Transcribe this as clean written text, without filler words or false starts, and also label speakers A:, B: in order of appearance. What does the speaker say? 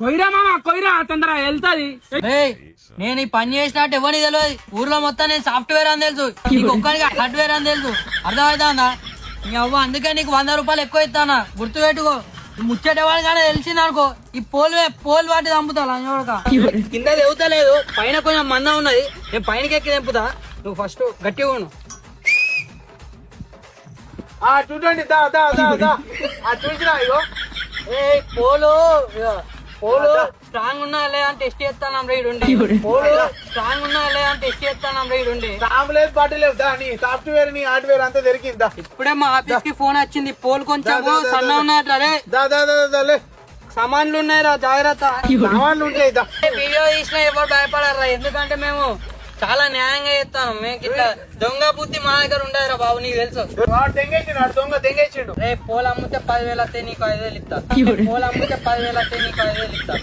A: కొయ్యరా మామ కొయ్యరా తొందరగా వెళ్తాది.
B: నేను ఈ పని చేసినట్టు ఎవరికి తెలియదు. ఊర్లో మొత్తం నేను సాఫ్ట్వేర్ అని తెలుసు, నీకు ఒక్కరికి హార్డ్వేర్ అని తెలుసు. అర్థమవుతుందా? నీ అవ్వ అందుకే నీకు 100 రూపాయలు ఎక్కువ ఇస్తానా, గుర్తు పెట్టుకో. ముచ్చటేవాడు కానీ తెలిసింది అనుకో, ఈ పోల్ వాటి చంపుతా చూడక. కింద తెగుతలేదు, పైన కొంచెం మందం ఉన్నది, నేను పైనకి ఎక్కి తెంపుతా. నువ్వు ఫస్ట్ గట్టిగా ఉండు.
A: చూడండి చూసినా ఇగో
B: పోలు స్ట్రాంగ్ ఉన్నా లేదని టెస్ట్ చేస్తాను రైడుండి. పోలు స్ట్రాంగ్ ఉన్నా లేదని టెస్ట్ చేస్తాను రైడుండి.
A: లేదు పాటు లేవు నీ సాఫ్ట్వేర్ నీ హార్డ్వేర్ అంతా దొరికిందా?
B: ఇప్పుడే మా ఆఫీస్ కి ఫోన్ వచ్చింది, పోల్ కొంచెం సన్న ఉన్నట్లే సామాన్లు ఉన్నాయిరా, జాగ్రత్త.
A: సామాన్లు ఉంటాయి.
B: వీడియో తీసినా ఎవరు భయపడరా, ఎందుకంటే మేము చాలా న్యాయంగా చేస్తాను. మేము ఇట్లా దొంగ బుద్ధి మా దగ్గర ఉండదురా బాబు, నీకు తెలుసు.
A: దొంగ తెంగేసిండు.
B: రేపు పోలు అమ్మితే 10,000 వస్తే నీకు 5,000 ఇస్తా. పోలు అమ్మితే 10,000 వస్తే నీకు 5,000 ఇస్తా.